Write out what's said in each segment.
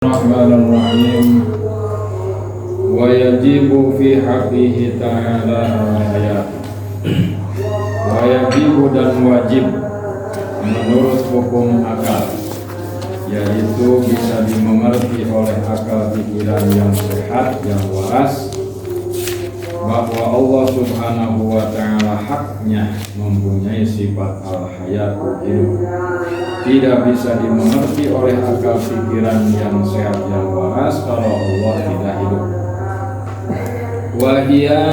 Bismillahirrahmanirrahim. Wa yajibu fi haqqihi ta'ala al-hayat. Wa yajibu dan wajib menurut hukum akal, yaitu bisa dimengerti oleh akal pikiran yang sehat, yang waras, bahwa Allah Subhanahu wa ta'ala haknya mempunyai sifat al-hayatu, hidup. Tidak bisa dimengerti oleh akal pikiran yang sehat, yang waras, kalau Allah tidak hidup. Wahia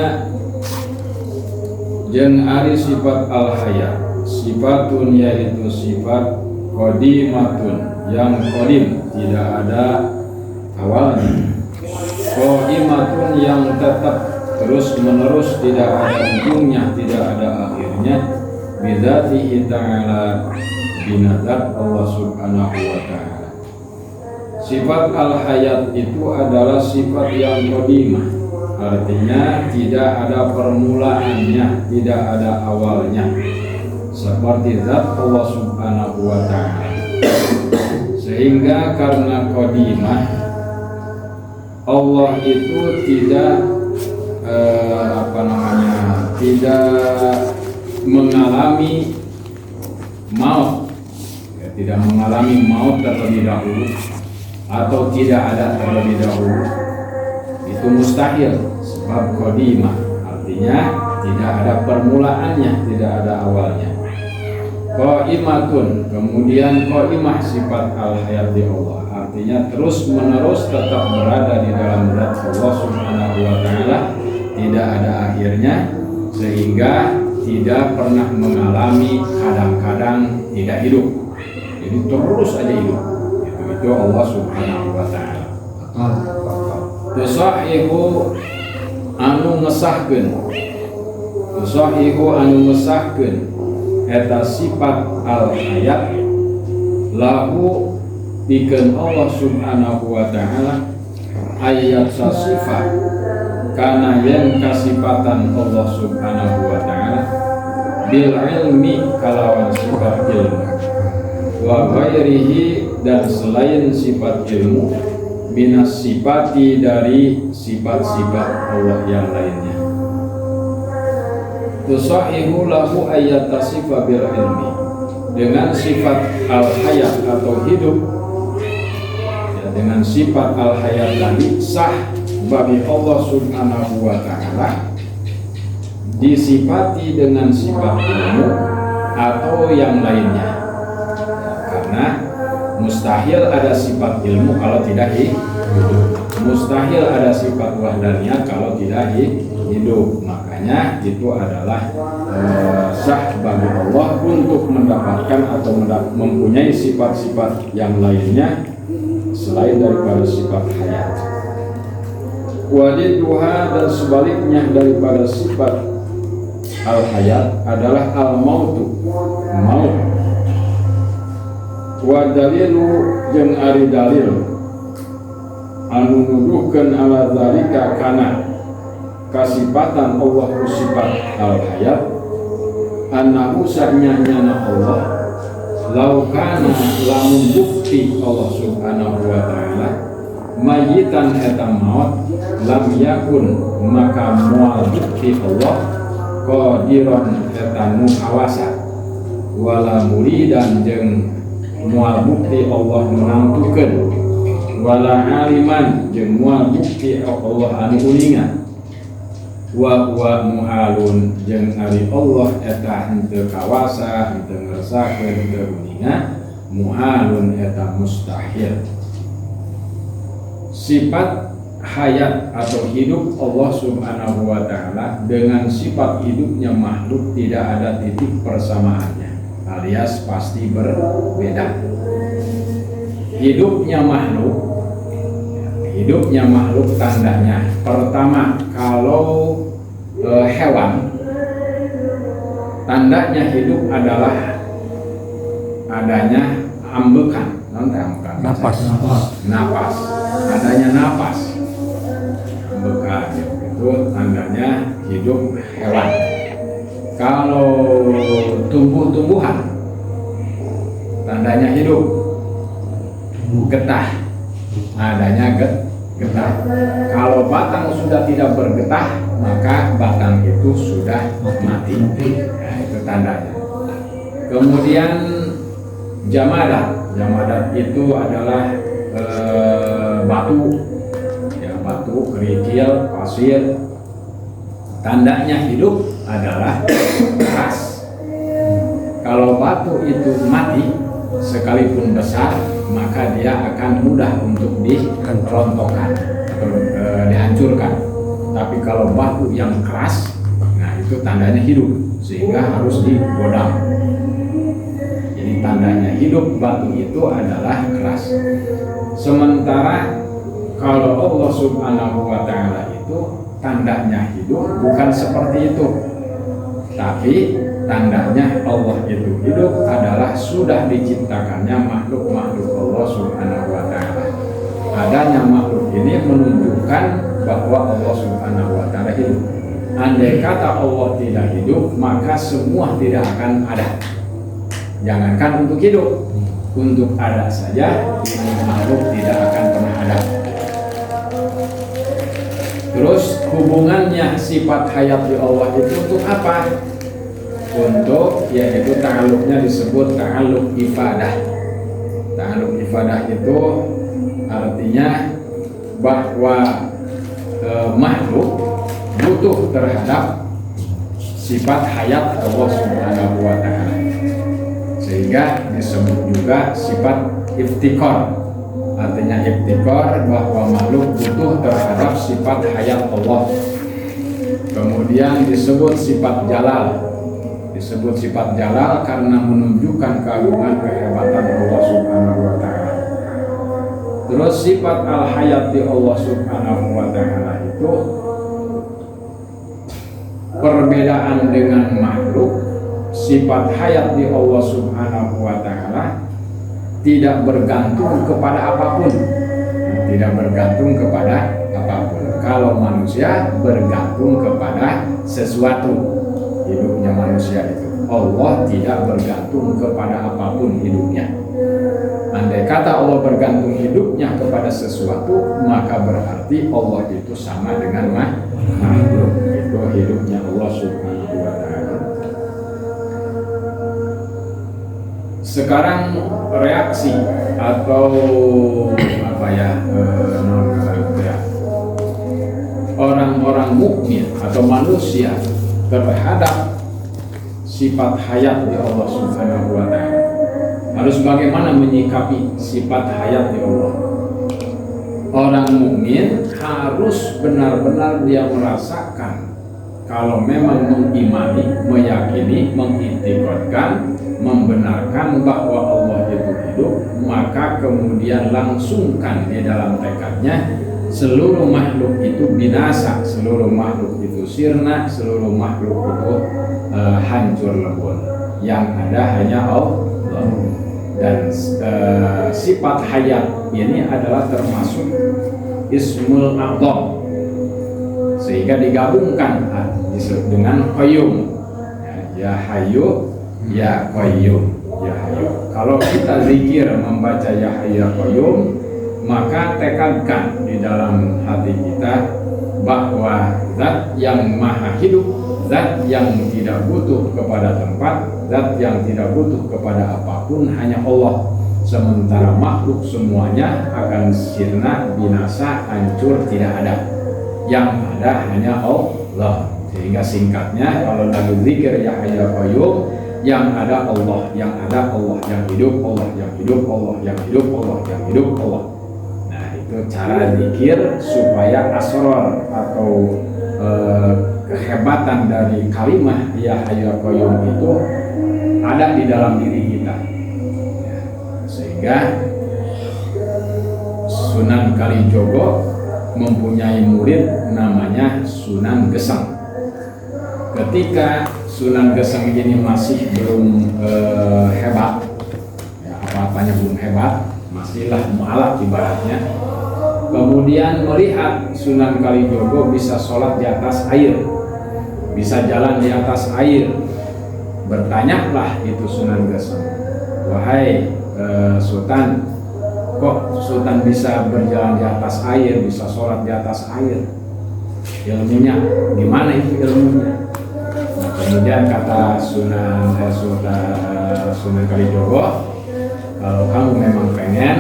jeung ari sifat al-hayat, sifatun yaitu sifat qadimatun, yang qadim, tidak ada awalnya. Qadimatun yang tetap terus menerus, tidak ada ujungnya, tidak ada akhirnya. Bidzatihi ta'ala, binazat Allah Subhanahu wa ta'ala. Sifat al-hayat itu adalah sifat yang qadimah, artinya tidak ada permulaannya, tidak ada awalnya, seperti zat Allah Subhanahu wa ta'ala. Sehingga karena qadimah, Allah itu tidak tidak mengalami maut, tidak mengalami maut terlebih dahulu, atau tidak ada terlebih dahulu. Itu mustahil, sebab qadimah artinya tidak ada permulaannya, tidak ada awalnya. Qaimatun, kemudian qaimah sifat al-hayat di Allah, artinya terus menerus tetap berada di dalam zat Allah Subhanahu wa ta'ala, tidak ada akhirnya, sehingga tidak pernah mengalami kadang-kadang tidak hidup. Jadi terus aja hidup. Itu Allah Subhanahu wa ta'ala. Tusahihu anu ngesahkeun, tusahihu anu ngesahkeun eta sifat al-hayat lahu dikeun Allah Subhanahu wa ta'ala ayat sifat kana yang kasifatan Allah Subhanahu wa ta'ala bil ilmi kalawan sifat ilmu, wa ghairihi dan selain sifat ilmu, minas sifati dari sifat-sifat Allah yang lainnya. Tusahihu lahu ayat tasifah bil ilmi, dengan sifat al-hayat atau hidup, ya, dengan sifat al-hayat tadi sah bagi Allah Subhanahu wa ta'ala disifati dengan sifat ilmu atau yang lainnya, ya, karena mustahil ada sifat ilmu kalau tidak hidup, mustahil ada sifat wahdaniyah kalau tidak hidup. Makanya itu adalah sah bagi Allah untuk mendapatkan atau mempunyai sifat-sifat yang lainnya selain daripada sifat hayat. Waliduha, dan sebaliknya daripada sifat al-hayat adalah al-mautu, maut. Wa dalilu jeung ari dalil anu nuduhkeun ala zalika kana kasifatan Allah sifat al-hayat, annahu sa'nyana Allah laukana lamun bukti Allah Subhanahu wa ta'ala mayitan eta maut lam yakun, maka mual bukti Allah qadiron eta nu kawasa, wala muridan jeung mual bukti Allah menantukeun, wala aliman jeung mual bukti Allah anu uningan, wa muhalun jeung ari Allah eta henteu kawasa, henteu ngersakeun, henteu uningan, muhalun eta mustahil. Sifat hayat atau hidup Allah Subhanahu wa ta'ala dengan sifat hidupnya makhluk tidak ada titik persamaannya, alias pasti berbeda. Hidupnya makhluk tandanya pertama, kalau hewan tandanya hidup adalah adanya ambekan, napas, adanya napas, ambekan, itu tandanya hidup hewan. Kalau tumbuh-tumbuhan tandanya hidup, getah, adanya getah. Kalau batang sudah tidak bergetah, maka batang itu sudah mati. Nah, itu tandanya. Kemudian jamadat itu adalah batu, ya, batu, kerikil, pasir. Tandanya hidup adalah keras. Kalau batu itu mati, sekalipun besar, maka dia akan mudah untuk dirontokkan atau dihancurkan. Tapi kalau batu yang keras, nah itu tandanya hidup, sehingga harus digodam. Jadi tandanya hidup batu itu adalah keras. Sementara kalau Allah Subhanahu wa Ta'ala itu tandanya hidup bukan seperti itu, tapi tandanya Allah itu hidup adalah sudah diciptakannya makhluk-makhluk Allah Subhanahu wa Ta'ala. Adanya makhluk ini menunjukkan bahwa Allah Subhanahu wa Ta'ala hidup. Andai kata Allah tidak hidup, maka semua tidak akan ada. Jangankan untuk hidup, untuk ada saja ini makhluk tidak akan pernah ada. Terus hubungannya sifat hayat di Allah itu untuk apa? Untuk, yaitu ta'alluqnya disebut ta'alluq ifadah. Ta'alluq ifadah itu artinya bahwa makhluk butuh terhadap sifat hayat Allah Subhanahu wa Ta'ala, sehingga disebut juga sifat iftikar. Artinya iftikar bahwa makhluk butuh terhadap sifat hayat Allah. Kemudian disebut sifat jalal. Disebut sifat jalal karena menunjukkan keagungan kehebatan Allah Subhanahu wa Ta'ala. Terus sifat al-hayat di Allah Subhanahu wa Ta'ala itu perbedaan dengan makhluk. Sifat hayat di Allah Subhanahu wa Ta'ala tidak bergantung kepada apapun. Tidak bergantung kepada apapun. Kalau manusia bergantung kepada sesuatu. Hidupnya manusia itu, Allah tidak bergantung kepada apapun hidupnya. Andai kata Allah bergantung hidupnya kepada sesuatu, maka berarti Allah itu sama dengan makhluk. Itu hidupnya Allah Subhanahu wa Ta'ala. Sekarang reaksi atau apa ya, orang-orang mukmin atau manusia terhadap sifat hayat di Allah Subhanahu wa Ta'ala. Harus bagaimana menyikapi sifat hayat di Allah? Orang mukmin harus benar-benar dia merasakan kalau memang mengimani, meyakini, mengiktikadkan, membenarkan bahwa Allah itu hidup, maka kemudian langsungkan di dalam tekadnya seluruh makhluk itu binasa, seluruh makhluk itu sirna, seluruh makhluk itu hancur lebur. Yang ada hanya Allah. Dan sifat hayat ini adalah termasuk Ismul A'dham, sehingga digabungkan dengan Qayyum. Ya Hayyu, Ya Qayyum, Ya Hayyu. Kalau kita zikir membaca Ya Hayyu Ya Qayyum, maka tekadkan di dalam hati kita bahwa zat yang maha hidup, zat yang tidak butuh kepada tempat, zat yang tidak butuh kepada apapun, hanya Allah. Sementara makhluk semuanya akan sirna, binasa, hancur, tidak ada. Yang ada hanya Allah. Sehingga singkatnya, kalau lagi zikir Ya Hayyu Ya Qayyum, yang ada Allah, yang ada Allah, yang hidup Allah, yang hidup Allah, yang hidup Allah, yang hidup Allah. Itu cara zikir supaya asrar atau kehebatan dari kalimat Ya Hayyu Ya Qayyum itu ada di dalam diri kita, ya, sehingga Sunan Kalijogo mempunyai murid namanya Sunan Geseng. Ketika Sunan Geseng ini masih belum hebat, ya, apa-apanya belum hebat, masihlah mualaf ibaratnya. Kemudian melihat Sunan Kalijogo bisa sholat di atas air, bisa jalan di atas air. Bertanyalah itu Sunan Geseng, wahai Sultan, kok Sultan bisa berjalan di atas air, bisa sholat di atas air? Ilmunya gimana itu ilmunya? Nah, kemudian kata Sunan Kalijogo, kalau kamu memang pengen,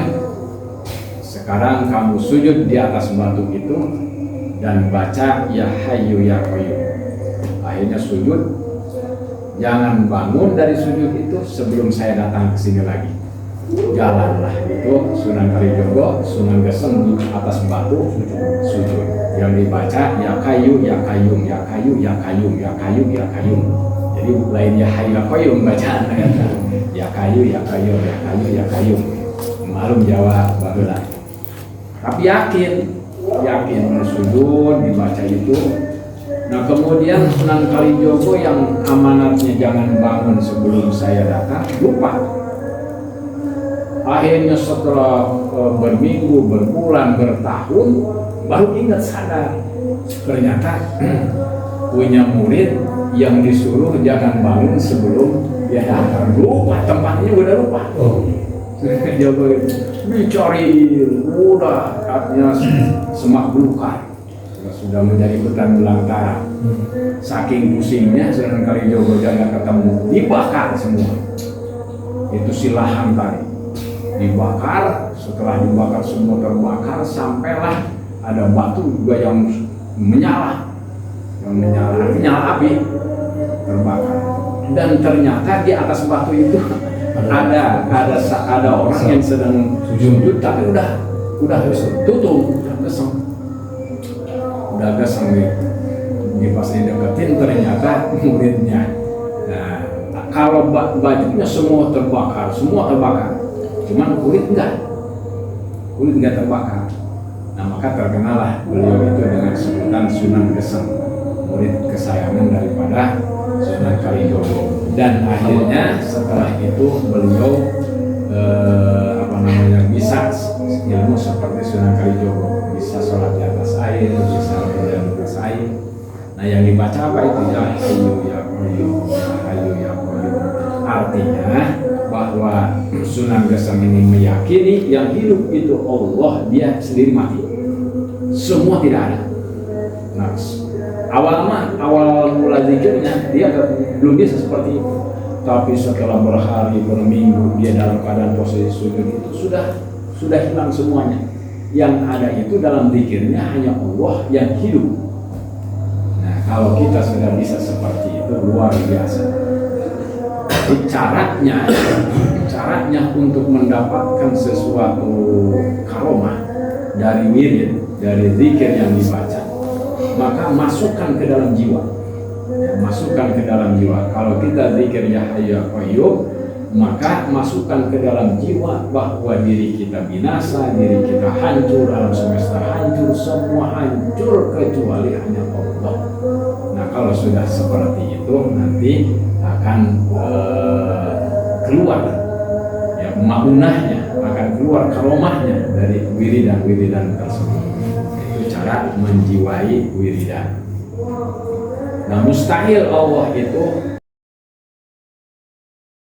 sekarang kamu sujud di atas batu itu dan baca ya Hayyu ya Qayyum. Akhirnya sujud, jangan bangun dari sujud itu sebelum saya datang ke sini lagi. Jalanlah itu Sunan Kalijogo, Sunan Geseng di atas batu sujud. Yang dibaca ya Kayu, ya Kayum, ya Kayu, ya Kayum, ya Kayu, ya Kayum. Jadi lain ya Hayyu ya Qayyum bacaan ya Kayu, ya Kayum, ya Kayu, ya Kayum. Malum Jawa baheula. Tapi yakin sujud dibaca itu. Nah kemudian Sunan Kalijogo yang amanatnya jangan bangun sebelum saya datang lupa. Akhirnya setelah berminggu, berbulan, bertahun baru ingat sadar. Ternyata punya murid yang disuruh jangan bangun sebelum dia datang. Lupa, tempatnya udah lupa. Jago itu dicari, udah artinya semak belukar. Sudah menjadi hutan belantara. Saking pusingnya Sunan Kalijogo jangan ketemu, dibakar semua. Itu si lahan tadi dibakar. Setelah dibakar semua terbakar, sampailah ada batu juga yang menyala api, terbakar. Dan ternyata di atas batu itu ada orang yang sedang sujud, tapi udah tutup, udah geseng nih. Pas dideketin ternyata muridnya. Nah, kalau bajunya semua terbakar, cuman kulit enggak terbakar. Nah maka terkenalah beliau itu dengan sebutan Sunan Geseng, murid kesayangan daripada Sunan Kalijogo. Dan akhirnya setelah itu beliau bisa ilmu seperti Sunan Kalijogo, bisa sholat di atas air, bisa berjalan di atas air. Nah yang dibaca apa itu? Ya Hayyu ya Qayyum, ya Hayyu ya Qayyum. Artinya bahwa Sunan Geseng ini meyakini yang hidup itu Allah, dia sendiri mati, semua tidak ada. Nah awal mula zikirnya dia belum bisa seperti itu, tapi setelah berhari berminggu dia dalam keadaan posisi sujud itu sudah hilang semuanya. Yang ada itu dalam zikirnya hanya Allah yang hidup. Nah kalau kita sudah bisa seperti itu luar biasa. Caranya untuk mendapatkan sesuatu karomah dari wirid, dari zikir yang dibaca, maka masukkan ke dalam jiwa. Kalau kita zikir ya Hayyu ya Qayyum, maka masukkan ke dalam jiwa bahwa diri kita binasa, diri kita hancur, alam semesta hancur, semua hancur kecuali hanya Allah. Nah kalau sudah seperti itu nanti akan keluar ya maunahnya, akan keluar karomahnya dari wiridan tersebut. Itu cara menjiwai wiridan. Nah mustahil Allah itu